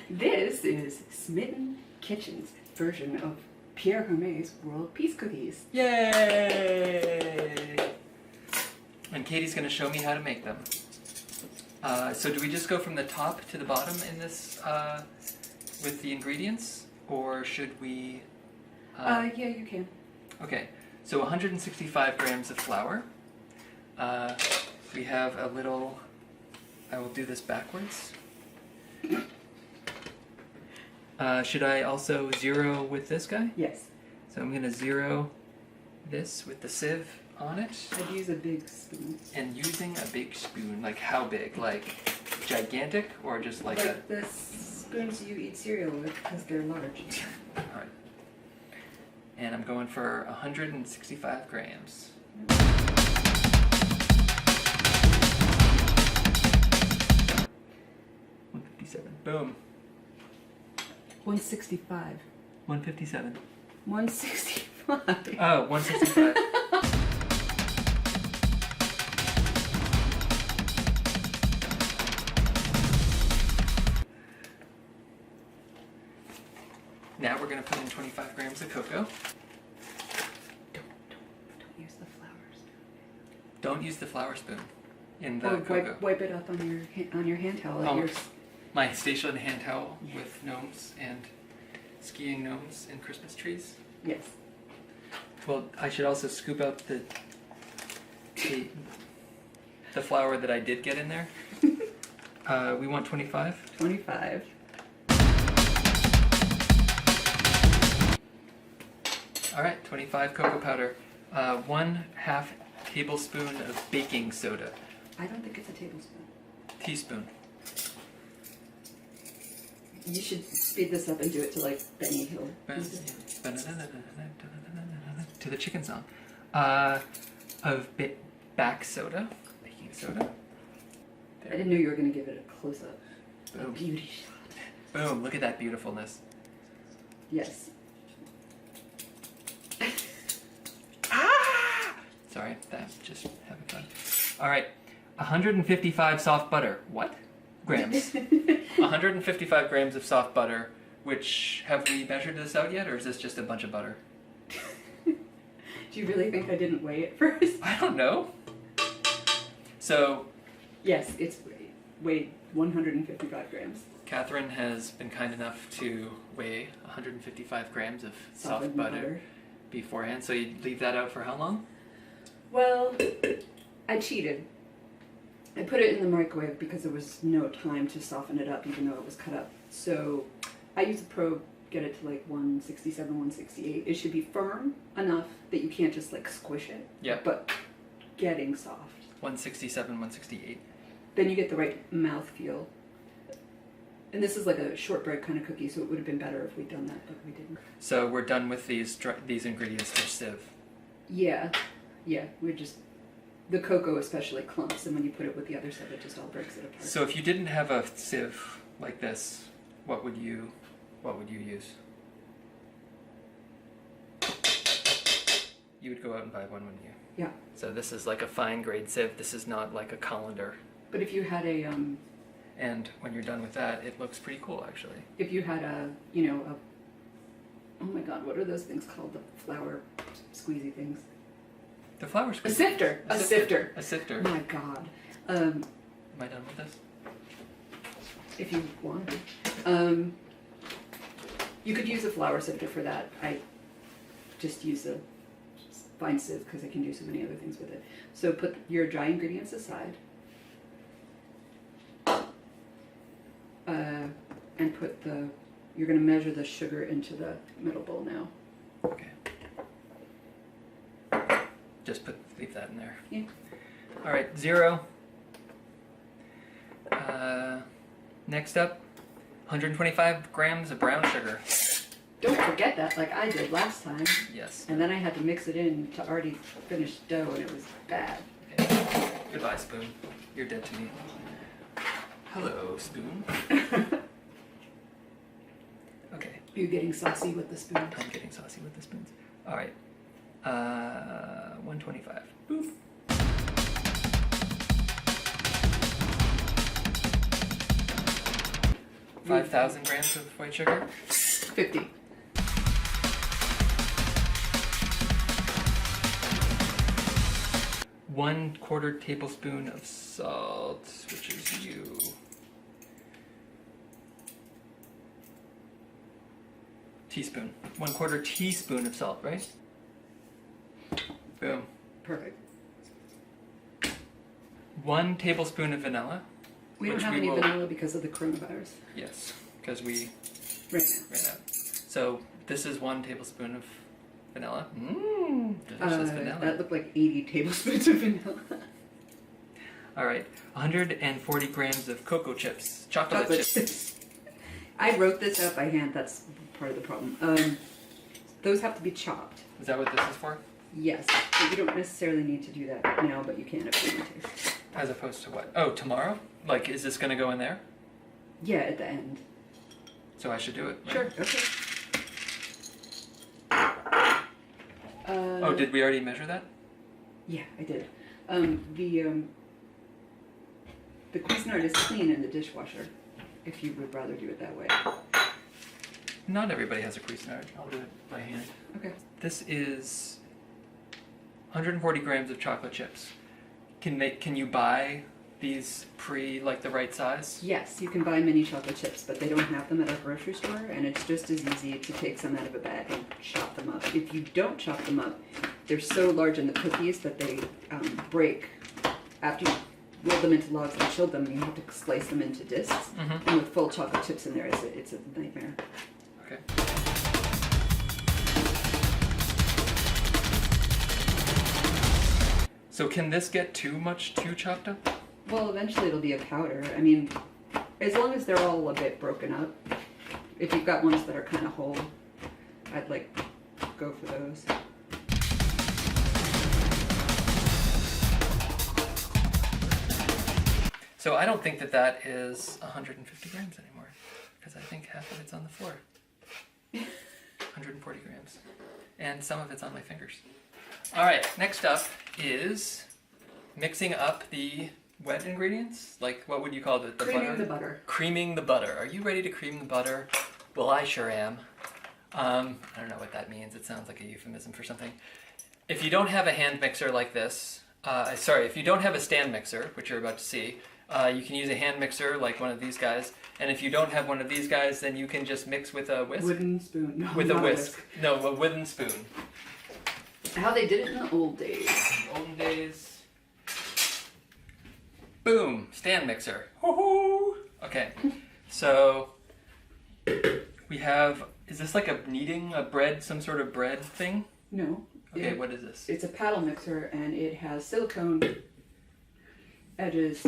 This is Smitten Kitchen's version of Pierre Hermé's World Peace Cookies. Yay! And Katie's going to show me how to make them. So do we just go from the top to the bottom in this with the ingredients? Or should we... Yeah, you can. Okay, so 165 grams of flour. We have a little... I will do this backwards. Should I also zero with this guy? Yes. So I'm going to zero this with the sieve on it. I'd use a big spoon. And using a big spoon, like how big? Like gigantic or just like a... the spoons you eat cereal with because they're large. Alright. And I'm going for 165 grams. 157. Boom. 165. 157. 165. Oh, 165. Now we're going to put in 25 grams of cocoa. Don't use the flour spoon. Don't use the flour spoon in the Or cocoa. wipe it up on your hand towel. Oh, my station hand towel with gnomes and skiing gnomes and Christmas trees. Yes. Well, I should also scoop out the flour that I did get in there. We want 25. 25. All right, 25 cocoa powder. 1/2 tablespoon of baking soda. I don't think it's a tablespoon. Teaspoon. You should speed this up and do it to like Benny Hill. To the chicken song. Of back soda, baking soda. I didn't know you were going to give it a close-up. A Boom. beauty shot. Boom, look at that beautifulness. Yes. Sorry, that's just having fun. All right, 155 soft butter. What? Grams. 155 grams of soft butter, which, have we measured this out yet, or is this just a bunch of butter? Do you really think I didn't weigh it first? I don't know. So, Yes, it's weighed 155 grams. Catherine has been kind enough to weigh 155 grams of soft Softened butter beforehand. So you leave that out for how long? Well, I cheated. I put it in the microwave because there was no time to soften it up even though it was cut up. So I use a probe, get it to like 167, 168. It should be firm enough that you can't just like squish it. Yeah. But getting soft. 167, 168. Then you get the right mouthfeel. And this is like a shortbread kind of cookie, so it would have been better if we'd done that, but we didn't. So we're done with these ingredients for sieve. Yeah, we're just, the cocoa especially clumps, and when you put it with the other stuff, it just all breaks it apart. So if you didn't have a sieve like this, what would you use? You would go out and buy one, wouldn't you? Yeah. So this is like a fine grade sieve. This is not like a colander. But if you had a, And when you're done with that, it looks pretty cool, actually. if you had a, oh my God, what are those things called? The flour squeezy things. The flour A squeeze. sifter. A sifter. A sifter. My God. Am I done with this? If you want. You could use a flour sifter for that. I just use a fine sieve because I can do so many other things with it. So put your dry ingredients aside. And put you're going to measure the sugar into the middle bowl now. Okay. Just leave that in there. Yeah. All right, 0. Next up, 125 grams of brown sugar. Don't forget that, like I did last time. Yes. And then I had to mix it in to already finished dough, and it was bad. Okay. Goodbye, spoon. You're dead to me. Hello, spoon. Okay. Are you getting saucy with the spoon? I'm getting saucy with the spoons. All right. 125. Boof. 5,000 grams of white sugar. 50. One-quarter tablespoon of salt, which is you. Teaspoon. 1/4 teaspoon of salt, right? Boom. Perfect. 1 tablespoon of vanilla. We don't have any vanilla because of the coronavirus. Yes, because we ran out. So this is 1 tablespoon of vanilla. Mmm, delicious vanilla. That looked like 80 tablespoons of vanilla. All right, 140 grams of cocoa chips, chocolate chips. I wrote this out by hand. That's part of the problem. Those have to be chopped. Is that what this is for? Yes, but you don't necessarily need to do that now, but you can if you want to. As opposed to what? Oh, tomorrow? Like, is this going to go in there? Yeah, at the end. So I should do it? Right? Sure, okay. Oh, did we already measure that? Yeah, I did. The Cuisinart is clean in the dishwasher, if you would rather do it that way. Not everybody has a Cuisinart. I'll do it by hand. Okay. This is 140 grams of chocolate chips. Can you buy these like the right size? Yes, you can buy mini chocolate chips, but they don't have them at our grocery store, and it's just as easy to take some out of a bag and chop them up. If you don't chop them up, they're so large in the cookies that they break. After you roll them into logs and chill them, you have to slice them into discs. Mm-hmm. And with full chocolate chips in there, it's a nightmare. Okay. So can this get too chopped up? Well, eventually it'll be a powder. I mean, as long as they're all a bit broken up. If you've got ones that are kind of whole, I'd like go for those. So I don't think that is 150 grams anymore, because I think half of it's on the floor. 140 grams. And some of it's on my fingers. All right, next up is mixing up the wet ingredients. Like, what would you call it? Creaming the butter. Creaming the butter. Are you ready to cream the butter? Well, I sure am. I don't know what that means. It sounds like a euphemism for something. If you don't have a hand mixer like this, if you don't have a stand mixer, which you're about to see, you can use a hand mixer like one of these guys. And if you don't have one of these guys, then you can just mix with a whisk. Wooden spoon. No, with a whisk. No, a wooden spoon. How they did it in the old days. Olden days. Boom! Stand mixer. Woohoo! Okay, so we have. Is this like some sort of bread thing? No. Okay, what is this? It's a paddle mixer, and it has silicone edges.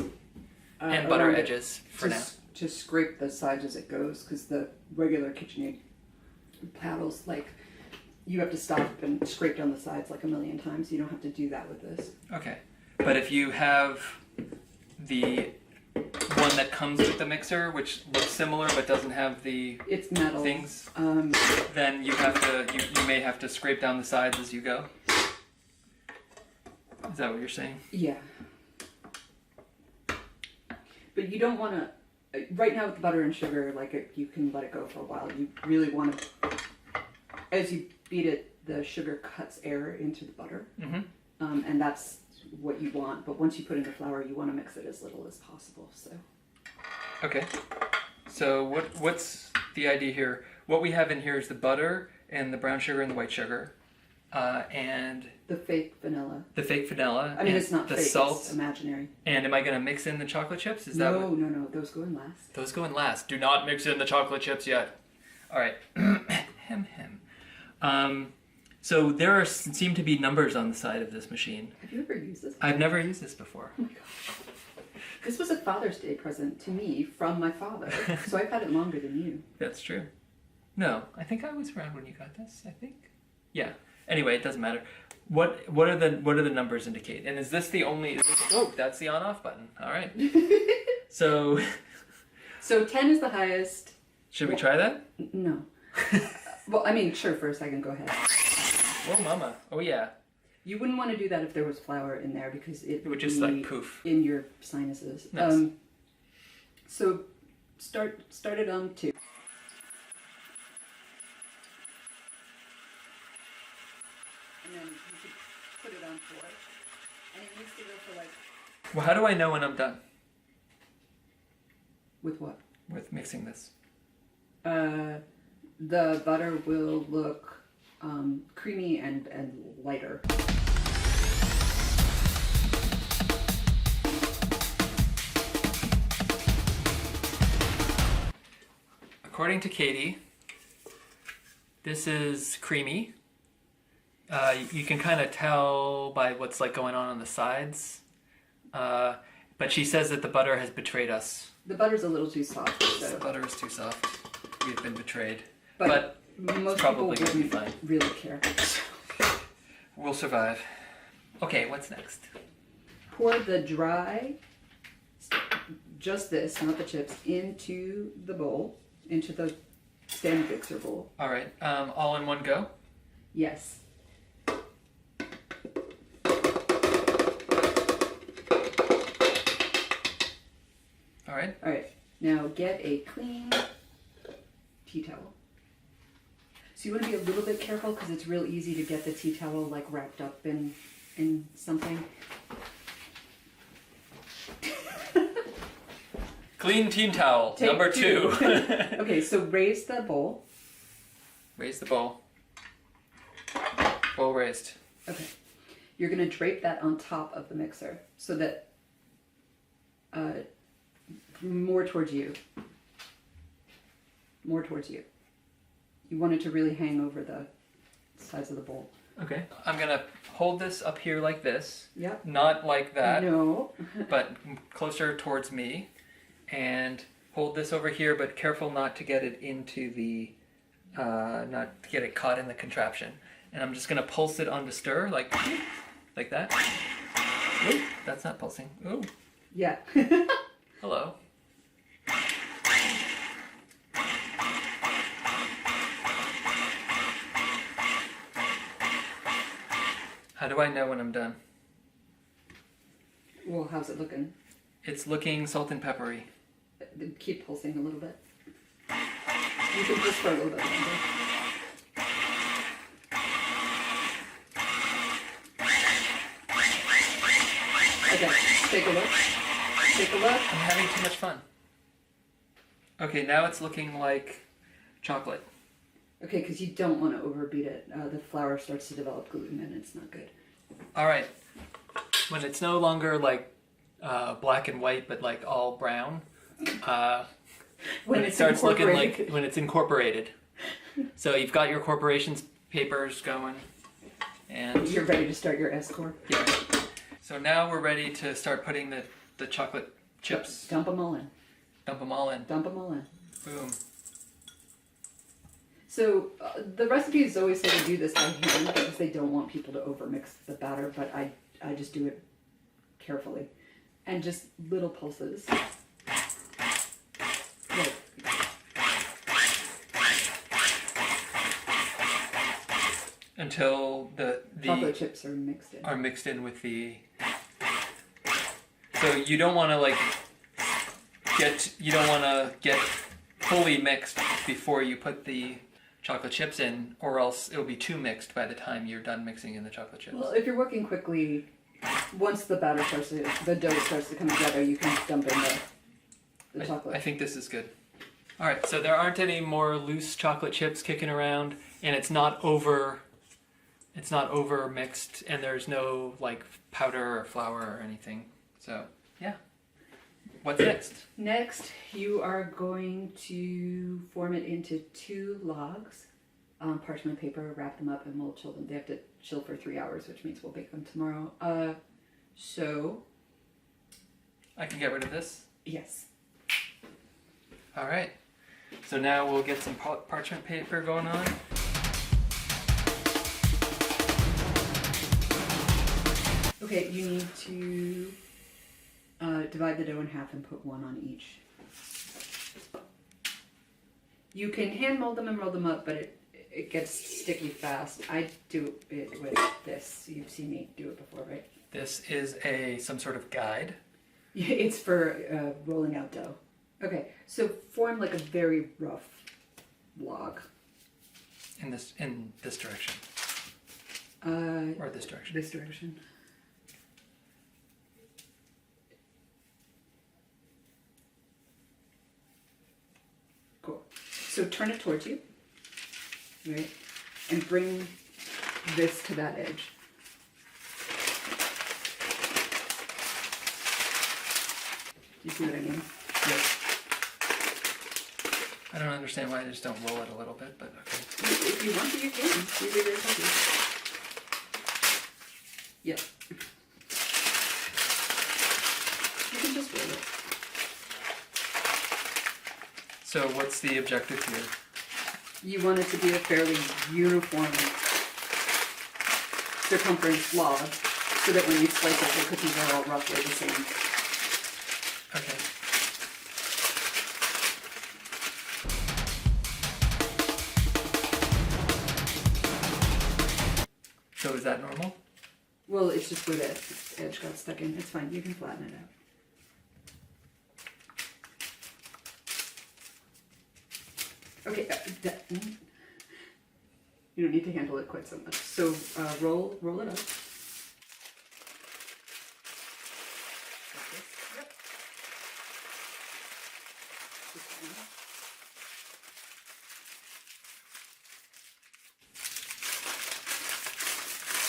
And butter edges for now. To scrape the sides as it goes, because the regular KitchenAid paddles, like, you have to stop and scrape down the sides like a million times. You don't have to do that with this. Okay, but if you have the one that comes with the mixer, which looks similar but doesn't have the it's metal things, then you may have to scrape down the sides as you go. Is that what you're saying? Yeah. But you don't want to. Right now with the butter and sugar, you can let it go for a while. You really want to, as you beat it, the sugar cuts air into the butter, and that's what you want. But once you put in the flour, you want to mix it as little as possible. So. Okay. So what's the idea here? What we have in here is the butter and the brown sugar and the white sugar, and the fake vanilla. The fake vanilla. I mean, it's not the fake. Salt. It's imaginary. And am I going to mix in the chocolate chips? No. Those go in last. Those go in last. Do not mix in the chocolate chips yet. All right. So there seem to be numbers on the side of this machine. Have you ever used this? I've never used this before. Oh my gosh. This was a Father's Day present to me from my father, so I've had it longer than you. That's true. No, I think I was around when you got this. I think. Yeah. Anyway, it doesn't matter. What are the numbers indicate? And is this the only? Oh, that's the on-off button. All right. So 10 is the highest. Should we try that? No. Well, I mean, sure. For a second, go ahead. Oh, mama. Oh, yeah. You wouldn't want to do that if there was flour in there because it would just like poof in your sinuses. Nice. So start it on 2. And then you could put it on 4. And it needs to go for like... Well, how do I know when I'm done With what? with mixing this? The butter will look creamy and lighter. According to Katie, this is creamy. You can kind of tell by what's like going on the sides. But she says that the butter has betrayed us. The butter's a little too soft. So. The butter is too soft. We've been betrayed. But most probably people gonna be wouldn't fine. really care. We'll survive. Okay, what's next? Pour the dry, just this, not the chips, into the bowl, into the stand mixer bowl. All right, all in one go? Yes. All right. All right. Now get a clean tea towel. So you want to be a little bit careful because it's real easy to get the tea towel like wrapped up in something. Clean tea towel, Take number 2. Okay, so raise the bowl. Raise the bowl. Bowl raised. Okay. You're going to drape that on top of the mixer so that more towards you. More towards you. You want it to really hang over the sides of the bowl. Okay. I'm going to hold this up here like this. Yep. Not like that, No. but closer towards me. And hold this over here, but careful not to get it into the, not to get it caught in the contraption. And I'm just going to pulse it on to stir, like that. Ooh, that's not pulsing. Ooh, Yeah. hello. How do I know when I'm done? Well, how's it looking? It's looking salt and peppery. Keep pulsing a little bit. You can just for a little bit longer. Okay, take a look. Take a look. I'm having too much fun. Okay, now it's looking like chocolate. Okay, because you don't want to overbeat it. The flour starts to develop gluten and it's not good. All right. When it's no longer like black and white, but like all brown. When it starts looking like when it's incorporated. So you've got your corporation's papers going, and You're ready to start your S-Corp? yeah. So now we're ready to start putting the chocolate chips. Dump them all in. Dump them all in. Dump them all in. Boom. So the recipes always say to do this by hand because they don't want people to overmix the batter, but I just do it carefully. And just little pulses. Like, Until the chocolate chips are mixed in. are mixed in with the. So you don't want to get fully mixed before you put the chocolate chips in, or else it'll be too mixed by the time you're done mixing in the chocolate chips. Well, if you're working quickly, once the dough starts to come together, you can dump in the chocolate. I think this is good. All right, so there aren't any more loose chocolate chips kicking around, and it's not over mixed, and there's no like powder or flour or anything. So yeah. What's next? Next, you are going to form it into 2 logs. Parchment paper, wrap them up, and we'll chill them. They have to chill for 3 hours, which means we'll bake them tomorrow. So I can get rid of this. yes. All right. So now we'll get some parchment paper going on. Okay, you need to divide the dough in half and put 1 on each. You can hand mold them and roll them up, but it gets sticky fast. I do it with this. You've seen me do it before, right? This is some sort of guide. It's for rolling out dough. Okay, so form like a very rough log. In this direction. Or this direction. This direction. Cool. So turn it towards you, right? And bring this to that edge. You see what I mean? Yes. I don't understand why I just don't roll it a little bit, but okay. If you want to, you can. These are very healthy. Yeah. You can just roll it. So what's the objective here? You want it to be a fairly uniform circumference log so that when you slice it, the cookies are all roughly the same. Okay. So is that normal? Well, it's just where the edge got stuck in. It's fine. You can flatten it out. Okay, you don't need to handle it quite so much. So roll it up. Yep.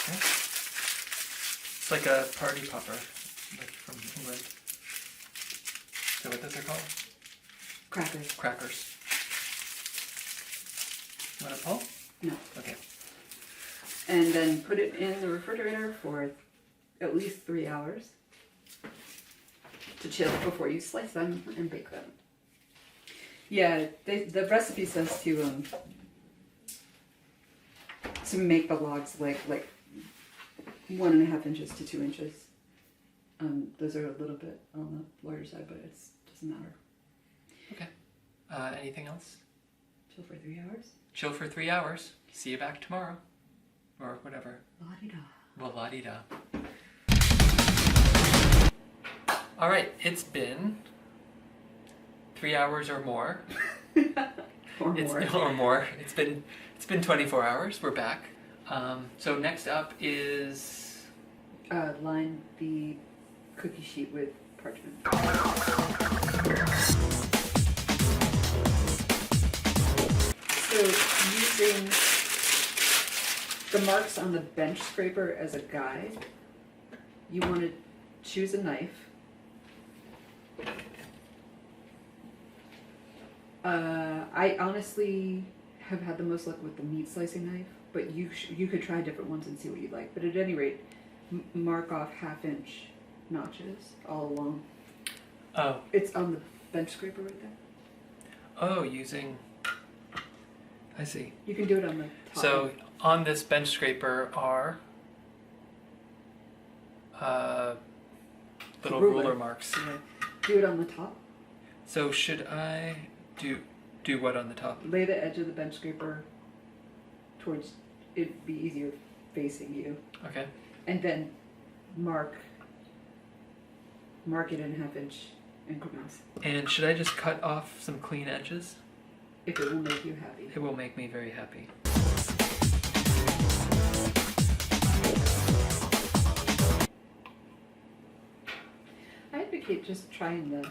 Okay. It's like a party popper, like from England. Is that what those are called? Crackers. Crackers. You want to pull? No. Okay. And then put it in the refrigerator for at least 3 hours to chill before you slice them and bake them. Yeah, the recipe says to make the logs like 1.5 inches to 2 inches. Those are a little bit on the larger side, but it doesn't matter. Okay. Anything else? Chill for 3 hours. Chill for 3 hours. See you back tomorrow. Or whatever. La-di-da. Well, la-di-da. All right, it's been 3 hours or more. Or more. Or more. It's been 24 hours. We're back. So next up is Line the cookie sheet with parchment. So using the marks on the bench scraper as a guide, you want to choose a knife. I honestly have had the most luck with the meat slicing knife, but you could try different ones and see what you like. But at any rate, mark off 1/2 inch notches all along. oh It's on the bench scraper right there. using. I see. You can do it on the top. So on this bench scraper are little ruler marks. Yeah. Do it on the top. So should I do what on the top? Lay the edge of the bench scraper towards, it'd be easier facing you. Okay. And then mark it in 1/2 inch increments. And should I just cut off some clean edges? If it will make you happy. It will make me very happy. I advocate just trying the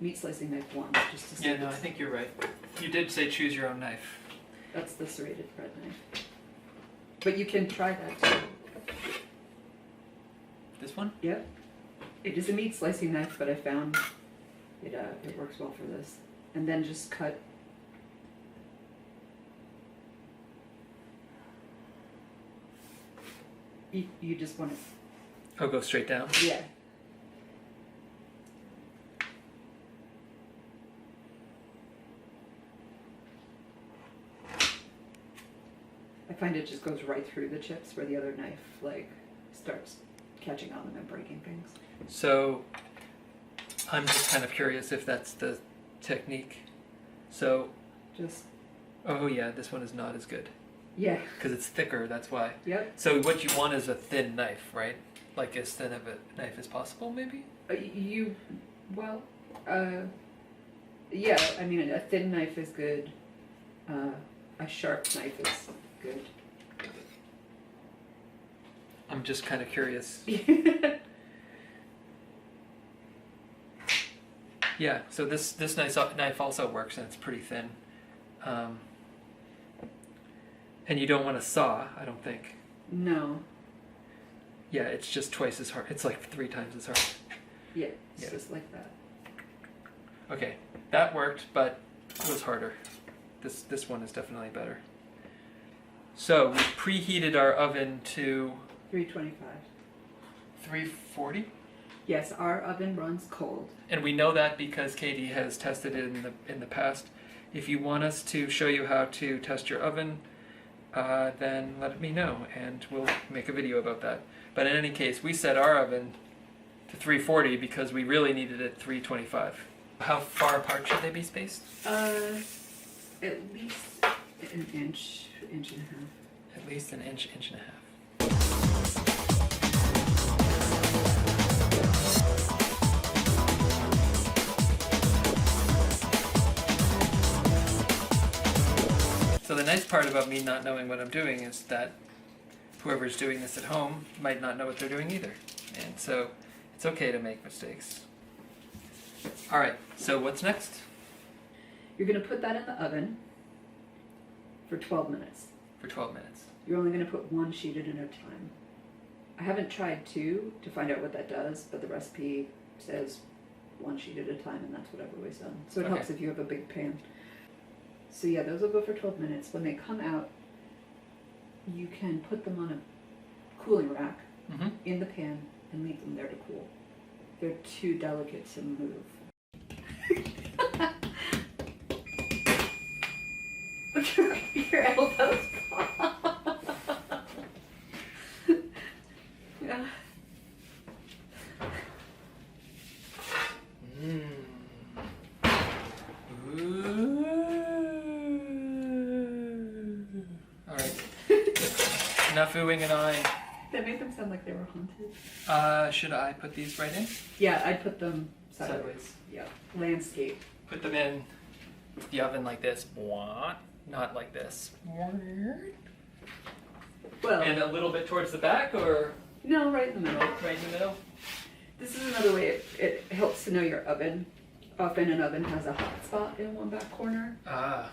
meat slicing knife once, just to see. Yeah, no, I think you're right. You did say choose your own knife. That's the serrated bread knife. But you can try that too. This one? Yep. It is a meat slicing knife, but I found it works well for this. And then just cut. You just want to. Oh, go straight down? Yeah. I find it just goes right through the chips where the other knife starts catching on them and breaking things. So I'm just kind of curious if that's the technique. So, Just oh yeah, this one is not as good. yeah. Because it's thicker, that's why. Yep. So what you want is a thin knife, right? Like as thin of a knife as possible, maybe? Yeah, I mean, a thin knife is good. A sharp knife is good. I'm just kind of curious. Yeah, so this knife also works, and it's pretty thin. And you don't want to saw, I don't think. No. Yeah, it's just twice as hard. It's like 3 times as hard. Yeah, it's just like that. Okay, that worked, but it was harder. This one is definitely better. So we preheated our oven to 325. 340, Yes, our oven runs cold. and we know that because Katie has tested it in the past. If you want us to show you how to test your oven, then let me know, and we'll make a video about that. But in any case, we set our oven to 340 because we really needed it 325. How far apart should they be spaced? At least an inch, inch and a half. At least an inch, inch and a half. So the nice part about me not knowing what I'm doing is that whoever's doing this at home might not know what they're doing either. And so it's okay to make mistakes. All right, so what's next? You're going to put that in the oven for 12 minutes. For 12 minutes. You're only going to put 1 sheet at a time. I haven't tried 2 to find out what that does, but the recipe says 1 sheet at a time, and that's what I've always done. So it helps if you have a big pan. So yeah, those will go for 12 minutes. When they come out, you can put them on a cooling rack in the pan and leave them there to cool. They're too delicate to move. Your elbows pop. Yeah. Ooh. All right. Enough oohing and eyeing. That made them sound like they were haunted. Should I put these right in? Yeah, I'd put them Sideways. Yeah, landscape. Put them in the oven like this. Not like this. Well, And a little bit towards the back, or no, right in the middle. right in the middle? This is another way it helps to know your oven. Often an oven has a hot spot in one back corner. Ah.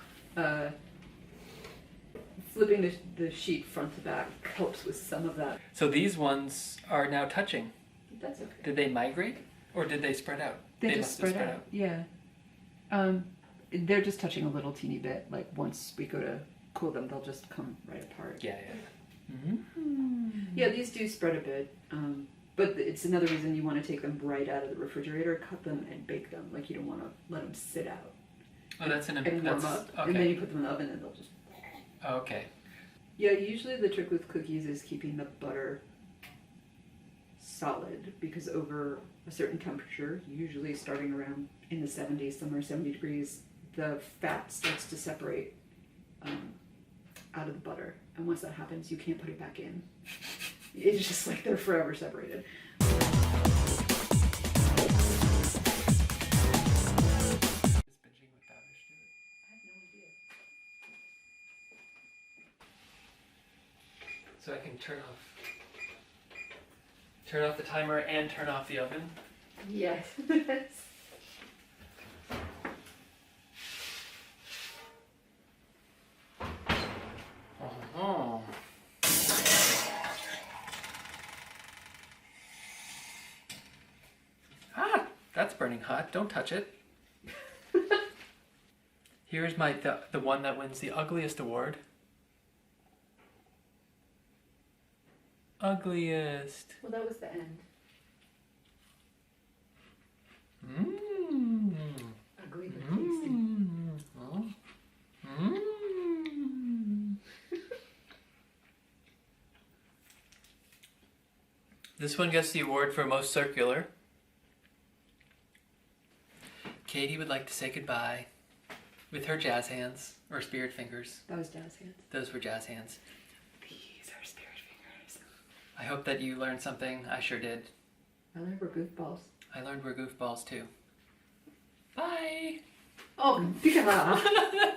Flipping the sheet front to back helps with some of that. So these ones are now touching. That's okay. Did they migrate, or did they spread out? They just must have spread out. Yeah. They're just touching a little teeny bit. Like once we go to cool them, they'll just come right apart. Yeah. Mm-hmm. Yeah, these do spread a bit. But it's another reason you want to take them right out of the refrigerator, cut them, and bake them. Like you don't want to let them sit out. Oh, that's an and warm up, okay. and then you put them in the oven, and they'll just. Okay. Yeah, usually the trick with cookies is keeping the butter solid, because over a certain temperature, usually starting around in the 70s, somewhere 70 degrees, the fat starts to separate out of the butter. And once that happens, you can't put it back in. It's just like they're forever separated. So I can turn off the timer and turn off the oven. Yes. Oh. Ah, that's burning hot. Don't touch it. Here's the one that wins the ugliest award. Ugliest. Well, that was the end. Mmm. Ugly but tasty. Mmm. Mmm. This one gets the award for most circular. Katie would like to say goodbye with her jazz hands, or spirit fingers. That was jazz hands. Those were jazz hands. These are spirit fingers. I hope that you learned something. I sure did. I learned we're goofballs. I learned we're goofballs too. Bye! Oh, pick it up.